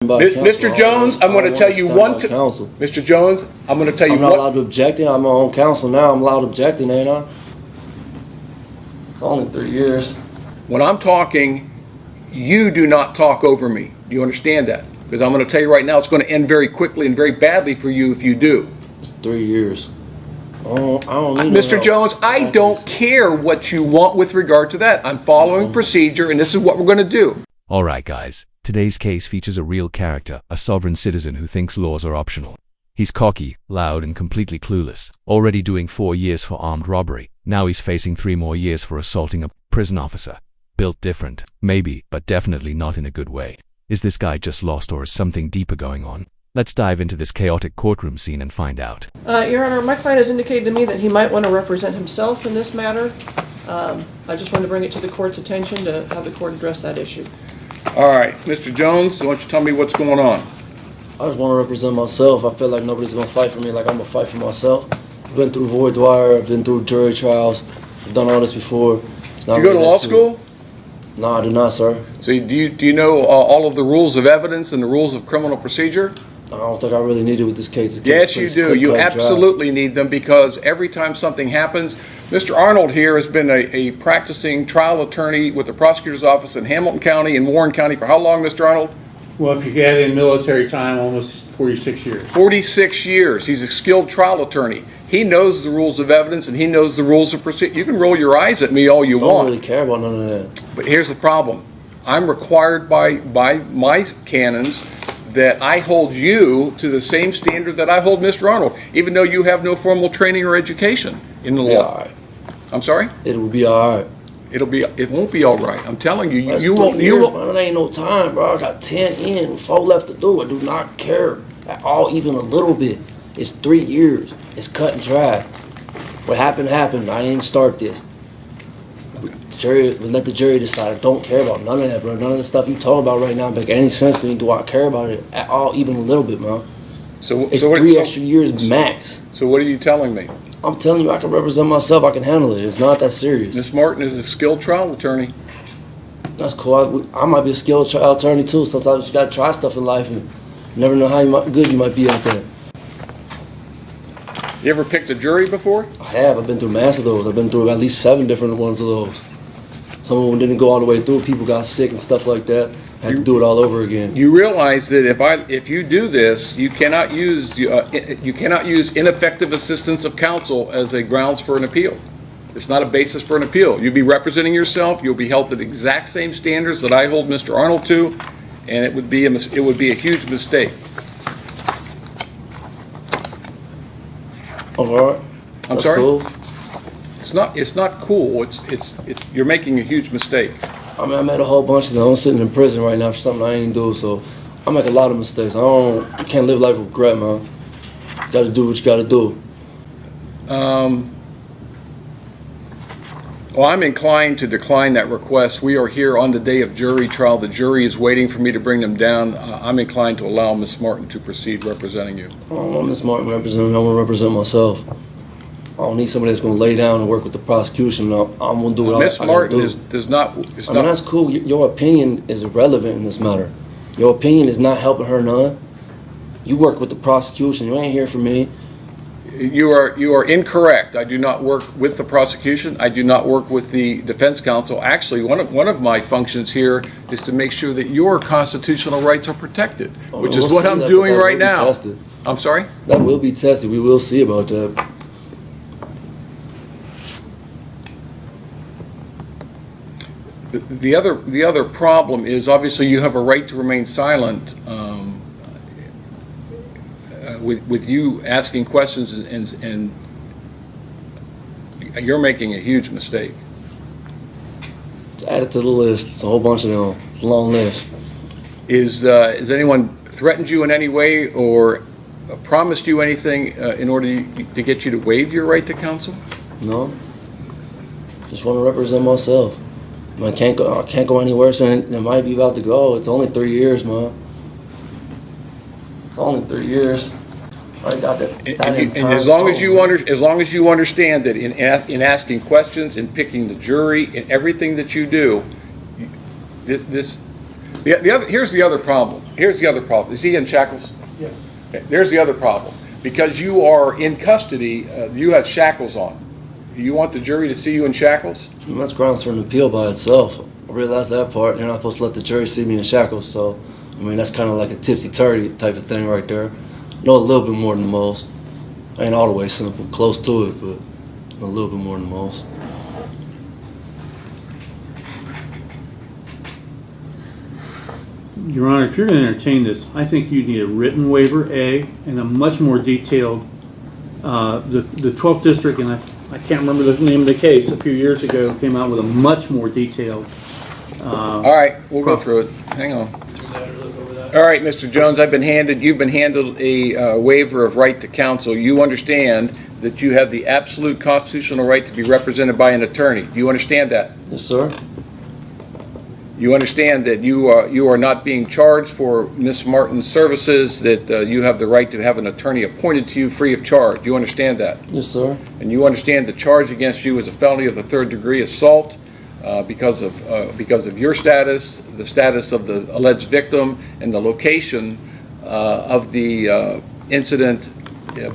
Mr. Jones, I'm going to tell you Mr. Jones, I'm going to tell you I'm not allowed to object. I'm my own counsel now. I'm allowed to object, ain't I? It's only 3 years. When I'm talking, you do not talk over me. Do you understand that? Because I'm going to tell you right now, it's going to end very quickly and very badly for you if you do. It's 3 years. I don't need Mr. Jones, I don't care what you want with regard to that. I'm following procedure, and this is what we're going to do. All right, guys. Today's case features a real character, a sovereign citizen who thinks laws are optional. He's cocky, loud, and completely clueless. Already doing 4 years for armed robbery. Now he's facing 3 more years for assaulting a prison officer. Built different, maybe, but definitely not in a good way. Is this guy just lost, or is something deeper going on? Let's dive into this chaotic courtroom scene and find out. Your Honor, my client has indicated to me that he might want to represent himself in this matter. I just wanted to bring it to the court's attention to have the court address that issue. All right, Mr. Jones, why don't you tell me what's going on? I just want to represent myself. I feel like nobody's going to fight for me like I'm going to fight for myself. I've been through voir dire, I've been through jury trials, I've done all this before. Did you go to law school? No, I did not, sir. So do you know all of the rules of evidence and the rules of criminal procedure? I don't think I really need it with this case. Yes, you do. You absolutely need them, because every time something happens, Mr. Arnold here has been a practicing trial attorney with the prosecutor's office in Hamilton County and Warren County for how long, Mr. Arnold? Well, if you add in military time, almost 46 years. 46 years. He's a skilled trial attorney. He knows the rules of evidence and he knows the rules of procedure. You can roll your eyes at me all you want. I don't really care about none of that. But here's the problem. I'm required by my canons that I hold you to the same standard that I hold Mr. Arnold, even though you have no formal training or education in the law. All right. I'm sorry? It will be all right. It won't be all right. I'm telling you, That's you won't. Man, it ain't no time, bro. I got 10 in, 4 left to do. I do not care at all, even a little bit. It's 3 years. It's cut and dry. What happened, happened. I didn't start this. Let the jury decide. I don't care about none of that, bro. None of the stuff you talking about right now make any sense to me. Do I care about it at all, even a little bit, man? It's 3 extra years max. So what are you telling me? I'm telling you, I can represent myself. I can handle it. It's not that serious. Ms. Martin is a skilled trial attorney. That's cool. I might be a skilled trial attorney too. Sometimes you gotta try stuff in life and never know how good you might be at that. You ever picked a jury before? I have. I've been through mass of those. I've been through at least 7 different ones of those. Some of them didn't go all the way through. People got sick and stuff like that. I had to do it all over again. You realize that if you do this, you cannot use ineffective assistance of counsel as a grounds for an appeal. It's not a basis for an appeal. You'll be representing yourself. You'll be held to the exact same standards that I hold Mr. Arnold to, and it would be a huge mistake. All right. I'm sorry. Cool. It's not cool. You're making a huge mistake. I mean, I made a whole bunch of them. I'm sitting in prison right now for something I ain't do, so I make a lot of mistakes. You can't live life with regret, man. You gotta do what you gotta do. Well, I'm inclined to decline that request. We are here on the day of jury trial. The jury is waiting for me to bring them down. I'm inclined to allow Ms. Martin to proceed representing you. I don't want Ms. Martin representing me. I want to represent myself. I don't need somebody that's going to lay down and work with the prosecution. I'm going to do what I Ms. Martin does not. I mean, that's cool. Your opinion is irrelevant in this matter. Your opinion is not helping her none. You work with the prosecution. You ain't here for me. You are incorrect. I do not work with the prosecution. I do not work with the defense counsel. Actually, one of my functions here is to make sure that your constitutional rights are protected, which is what I'm doing right now. I'm sorry? That will be tested. We will see about that. The other problem is, obviously you have a right to remain silent with you asking questions, and you're making a huge mistake. It's added to the list. It's a whole bunch of them. It's a long list. Has anyone threatened you in any way or promised you anything in order to get you to waive your right to counsel? No. Just want to represent myself. I can't go any worse than it might be about to go. It's only 3 years, man. It's only 3 years. I got that. And as long as you understand that in asking questions, in picking the jury, in everything that you do, this Here's the other problem. Here's the other problem. Is he in shackles? Yes. Okay, there's the other problem. Because you are in custody, you have shackles on. You want the jury to see you in shackles? That's grounds for an appeal by itself. I realize that part. They're not supposed to let the jury see me in shackles, so, I mean, that's kind of like a tipsy-turvy type of thing right there. Know a little bit more than most. Ain't all the way simple, close to it, but a little bit more than most. Your Honor, if you're going to entertain this, I think you need a written waiver, A, and a much more detailed, the 12th District, and I can't remember the name of the case, a few years ago, came out with a much more detailed. All right, we'll go through it. Hang on. All right, Mr. Jones, you've been handed a waiver of right to counsel. You understand that you have the absolute constitutional right to be represented by an attorney. Do you understand that? Yes, sir. You understand that you are not being charged for Ms. Martin's services, that you have the right to have an attorney appointed to you free of charge. Do you understand that? Yes, sir. And you understand the charge against you is a felony of the 3rd degree assault because of your status, the status of the alleged victim, and the location of the incident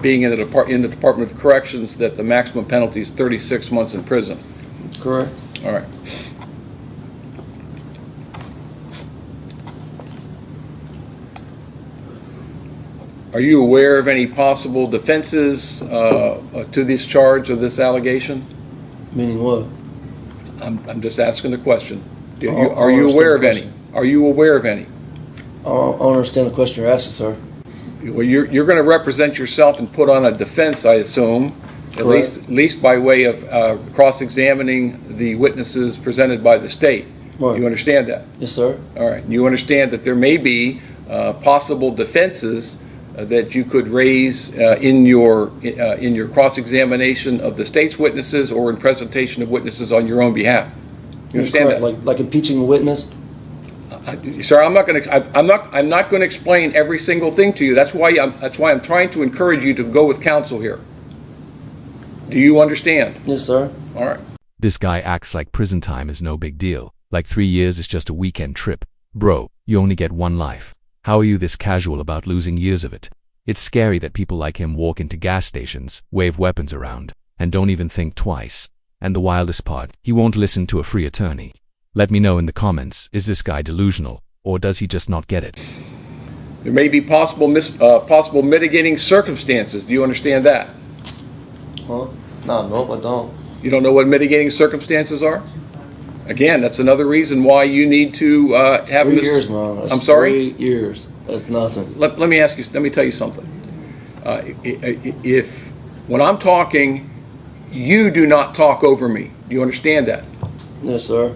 being in the Department of Corrections, that the maximum penalty is 36 months in prison. Correct. All right. Are you aware of any possible defenses to this charge or this allegation? Meaning what? I'm just asking the question. I Are you understand aware of the any? question. Are you aware of any? I don't understand the question you're asking, sir. Well, you're going to represent yourself and put on a defense, I assume, at least by way of cross-examining the witnesses presented by the state. Right. You understand that? Yes, sir. All right. You understand that there may be possible defenses that you could raise in your cross-examination of the state's witnesses or in presentation of witnesses on your own behalf. You understand that? Like impeaching a witness? Sir, I'm not going to explain every single thing to you. That's why I'm trying to encourage you to go with counsel here. Do you understand? Yes, sir. All right. This guy acts like prison time is no big deal, like 3 years is just a weekend trip. Bro, you only get one life. How are you this casual about losing years of it? It's scary that people like him walk into gas stations, wave weapons around, and don't even think twice. And the wildest part, he won't listen to a free attorney. Let me know in the comments, is this guy delusional, or does he just not get it? There may be possible mitigating circumstances. Do you understand that? Huh? Nope, I don't. You don't know what mitigating circumstances are? Again, that's another reason why you need to have 3 years, man. That's I'm sorry? 3 years. That's nothing. Let me tell you something. If when I'm talking, you do not talk over me. Do you understand that? Yes, sir.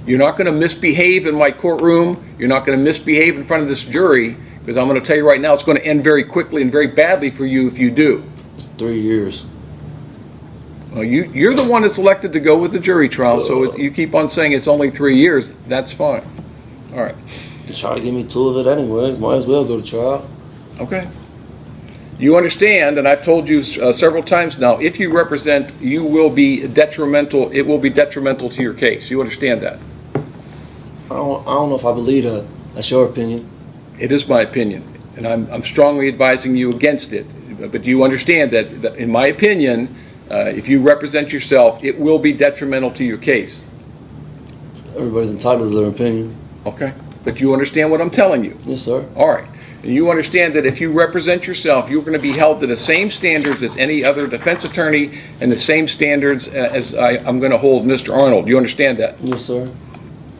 You're not going to misbehave in my courtroom. You're not going to misbehave in front of this jury, because I'm going to tell you right now, it's going to end very quickly and very badly for you if you do. It's 3 years. Well, you're the one that's elected to go with the jury trial, so you keep on saying it's only 3 years. That's fine. All right. You try to give me 2 of it anyways. Might as well go to trial. Okay. You understand, and I've told you several times now, if you represent, you will be detrimental. It will be detrimental to your case. You understand that? I don't know if I believe that. That's your opinion. It is my opinion, and I'm strongly advising you against it. But you understand that in my opinion, if you represent yourself, it will be detrimental to your case. Everybody's entitled to their opinion. Okay. But you understand what I'm telling you? Yes, sir. All right. And you understand that if you represent yourself, you're going to be held to the same standards as any other defense attorney and the same standards as I'm going to hold Mr. Arnold. You understand that? Yes, sir.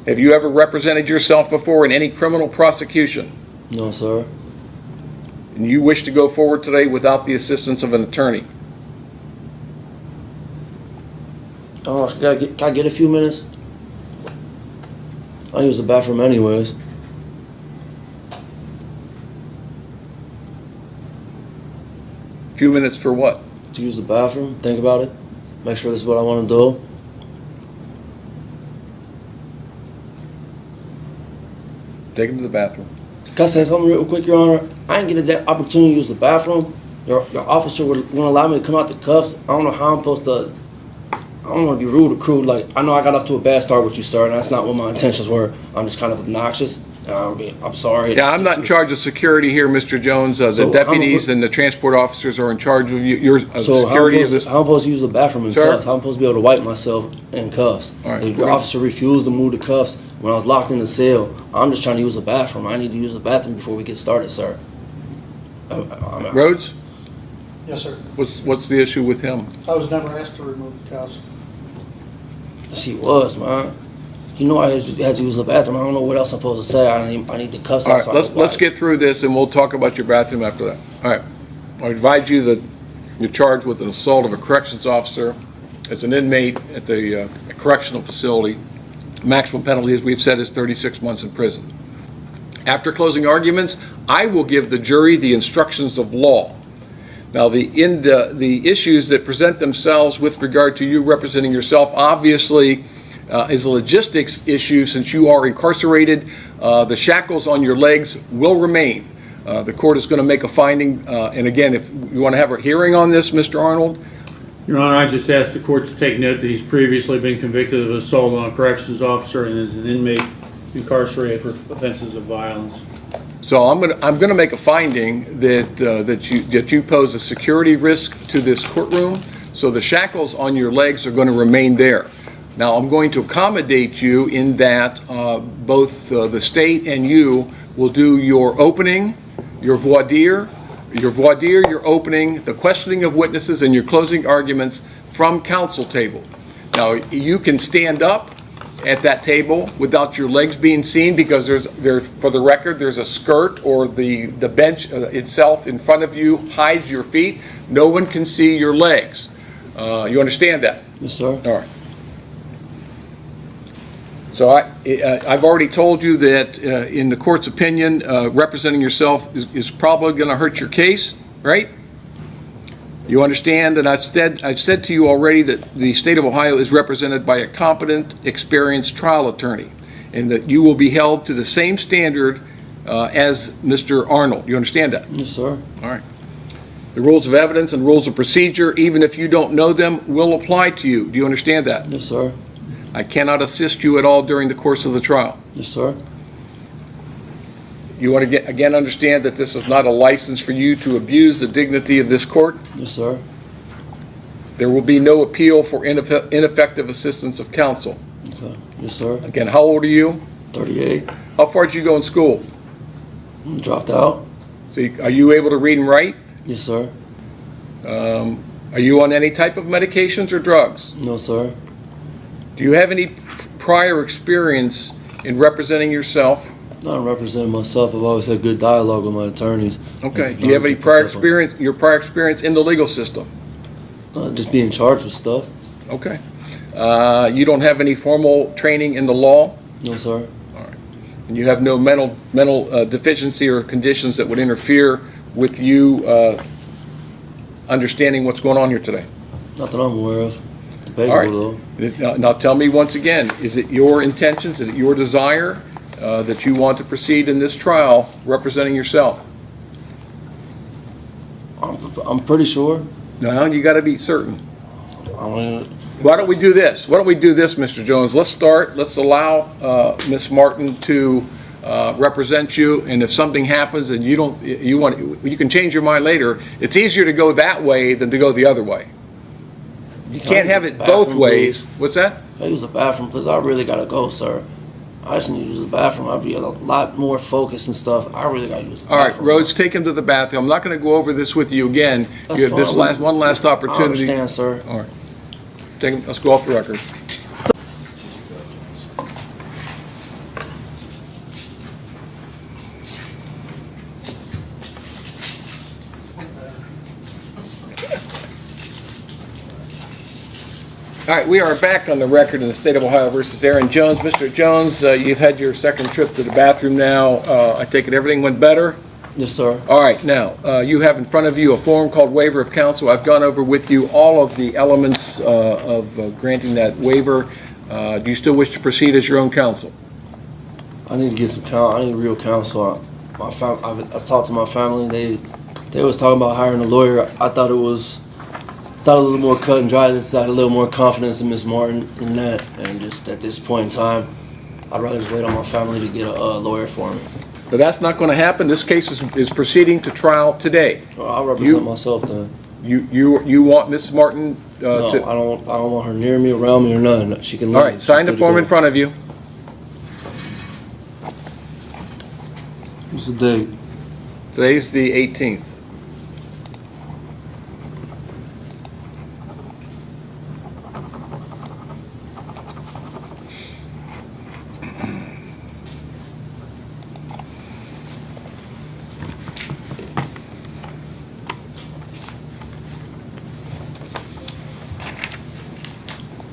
Have you ever represented yourself before in any criminal prosecution? No, sir. And you wish to go forward today without the assistance of an attorney? Can I get a few minutes? I use the bathroom anyways. Few minutes for what? To use the bathroom, think about it, make sure this is what I want to do. Take him to the bathroom. Can I say something real quick, Your Honor? I didn't get that opportunity to use the bathroom. Your officer wouldn't allow me to come out the cuffs. I don't know how I'm supposed to. I don't want to be rude or crude. Like, I know I got off to a bad start with you, sir, and that's not what my intentions were. I'm just kind of obnoxious. I'm sorry. Yeah, I'm not in charge of security here, Mr. Jones. The So deputies and the transport officers are in charge of your So security of this. how I'm supposed to use the bathroom in Sir? cuffs? How I'm supposed to be able to wipe myself in cuffs? All right. The officer refused to move the cuffs when I was locked in the cell. I'm just trying to use the bathroom. I need to use the bathroom before we get started, sir. Rhodes, Yes, sir. what's the issue with him? I was never asked to remove the cuffs. She was, man. You know I had to use the bathroom. I don't know what else I'm supposed to say. I need the cuffs. All right, outside. let's get through this and we'll talk about your bathroom after that. All right. I advise you that you're charged with an assault of a corrections officer as an inmate at the correctional facility. Maximum penalty, as we've said, is 36 months in prison. After closing arguments, I will give the jury the instructions of law. Now, the issues that present themselves with regard to you representing yourself, obviously, is a logistics issue. Since you are incarcerated, the shackles on your legs will remain. The court is going to make a finding, and again, if you want to have a hearing on this, Mr. Arnold. Your Honor, I just asked the court to take note that he's previously been convicted of assault on a corrections officer and is an inmate incarcerated for offenses of violence. So I'm going to make a finding that you pose a security risk to this courtroom. So the shackles on your legs are going to remain there. Now I'm going to accommodate you in that both the state and you will do your opening, your voir dire, your opening, the questioning of witnesses, and your closing arguments from counsel table. Now you can stand up at that table without your legs being seen because for the record, there's a skirt or the bench itself in front of you hides your feet. No one can see your legs. You understand that? Yes, sir. All right. So I've already told you that in the court's opinion, representing yourself is probably going to hurt your case, right? You understand that I've said to you already that the state of Ohio is represented by a competent, experienced trial attorney, and that you will be held to the same standard as Mr. Arnold. You understand that? Yes, sir. All right. The rules of evidence and rules of procedure, even if you don't know them, will apply to you. Do you understand that? Yes, sir. I cannot assist you at all during the course of the trial. Yes, sir. You want to again understand that this is not a license for you to abuse the dignity of this court. Yes, sir. There will be no appeal for ineffective assistance of counsel. Okay. Yes, sir. Again, how old are you? 38. How far did you go in school? Dropped out. So are you able to read and write? Yes, sir. Are you on any type of medications or drugs? No, sir. Do you have any prior experience in representing yourself? Not representing myself. I've always had good dialogue with my attorneys. Okay. Do you have any prior experience in the legal system? Just being charged with stuff. Okay. You don't have any formal training in the law? No, sir. And you have no mental deficiency or conditions that would interfere with you understanding what's going on here today? Not that I'm aware of. All right. Though. Now tell me once again, is it your intentions, is it your desire that you want to proceed in this trial representing yourself? I'm pretty sure. No, you got to be certain. I mean, Why don't we do this? Why don't we do this, Mr. Jones? Let's allow Ms. Martin to represent you, and if something happens and you can change your mind later. It's easier to go that way than to go the other way. You can't have it both ways. What's that? I use the bathroom because I really gotta go, sir. I just need to use the bathroom. I'd be a lot more focused and stuff. I really gotta use the All right, bathroom. Rhodes, take him to the bathroom. I'm not going to go over this with you again. That's You have this fine. one last opportunity. I understand, sir. All right. Take him, let's go off the record. All right, we are back on the record in the state of Ohio versus Aaron Jones. Mr. Jones, you've had your second trip to the bathroom now. I take it everything went better? Yes, sir. All right, now, you have in front of you a form called waiver of counsel. I've gone over with you all of the elements of granting that waiver. Do you still wish to proceed as your own counsel? I need to get some I need real counsel. I talked to my family. They was talking about hiring a lawyer. I thought it was a little more cut and dry. I had a little more confidence in Ms. Martin in that. And just at this point in time, I'd rather just wait on my family to get a lawyer for me. But that's not going to happen. This case is proceeding to trial today. Well, I'll represent myself then. You want Ms. Martin No, to... I don't want her near me, around me, or nothing. She can leave. All right, sign the form in front of you. What's the date? Today's the 18th.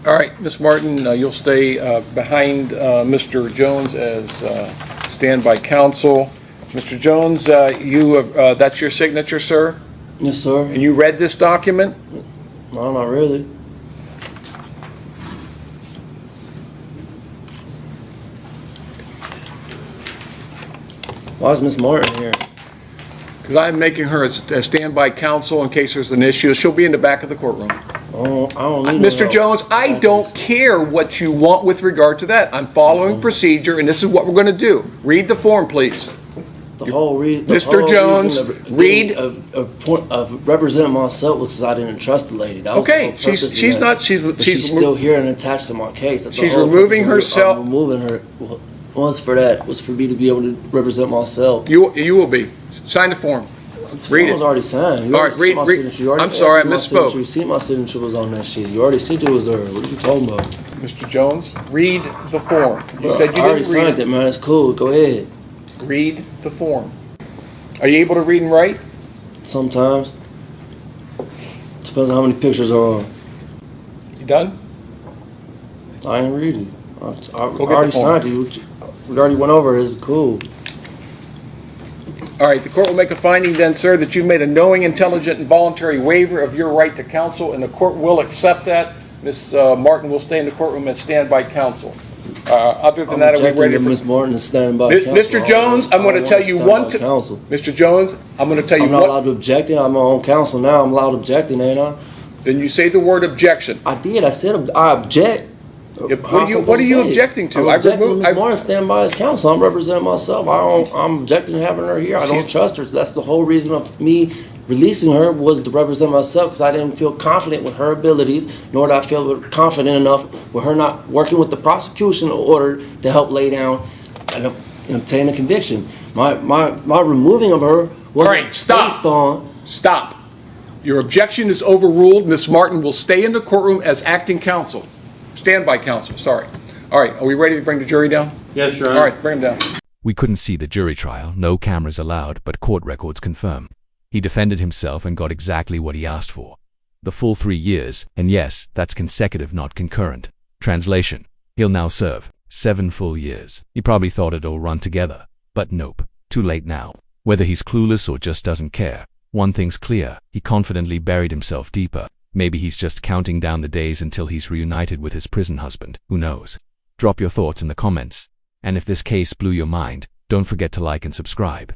All right, Ms. Martin, you'll stay behind Mr. Jones as standby counsel. Mr. Jones, you have, that's your signature, sir? Yes, sir. And you read this document? No, not really. Why is Miss Martin here? Because I'm making her a standby counsel in case there's an issue. She'll be in the back of the courtroom. I don't need Mr. no Jones, I don't care what you want with regard to that. I'm following procedure, and this is what we're going to do. Read the form, please. The whole reason. Mr. Jones, read. Of representing myself was because I didn't trust the lady. That was the Okay, whole purpose of she's that. not. But she's still here and attached to my case. That's the She's whole removing purpose of herself. removing her was for that. Was for me to be able to represent myself. You will be. Sign the form. This Read form it. was already signed. You All already right, seen my read- signature. You already I'm sorry, asked I me my misspoke. signature. You see my signature was on that shit. You already seen it was there. What are you talking about? Mr. Jones, read the form. You said you I already didn't read signed it, man. It's cool. Go ahead. Read the form. Are you able to read and write? Sometimes. Depends on how many pictures are on. You done? I ain't read it. I get already the form. signed it. We already went over it. It's cool. All right, the court will make a finding then, sir, that you've made a knowing, intelligent, and voluntary waiver of your right to counsel, and the court will accept that. Ms. Martin will stay in the courtroom as standby counsel. Other than that, are we ready? Miss Martin is standing by counsel. Mr. Jones, I'm going to tell you one. Counsel. Mr. Jones, I'm going to tell you I'm not what. allowed to object. I'm my own counsel now. I'm allowed to object, ain't I? Then you say the word objection. I did. I said I object. What are you objecting to? I'm objecting to Ms. Martin standing by as counsel. I'm representing myself. I'm objecting to having her here. I don't trust her. So that's the whole reason of me releasing her was to represent myself because I didn't feel confident with her abilities, nor did I feel confident enough with her not working with the prosecution in order to help lay down and obtain a conviction. My removing of her wasn't All right, stop. based on. Stop. Your objection is overruled. Ms. Martin will stay in the courtroom as acting counsel. Standby counsel, sorry. All right, are we ready to bring the jury down? Yes, Your Honor. All right, bring them down. We couldn't see the jury trial, no cameras allowed, but court records confirm. He defended himself and got exactly what he asked for. The full 3 years, and yes, that's consecutive, not concurrent. Translation: he'll now serve 7 full years. He probably thought it'd all run together. But nope, too late now. Whether he's clueless or just doesn't care, one thing's clear, he confidently buried himself deeper. Maybe he's just counting down the days until he's reunited with his prison husband, who knows? Drop your thoughts in the comments. And if this case blew your mind, don't forget to like and subscribe.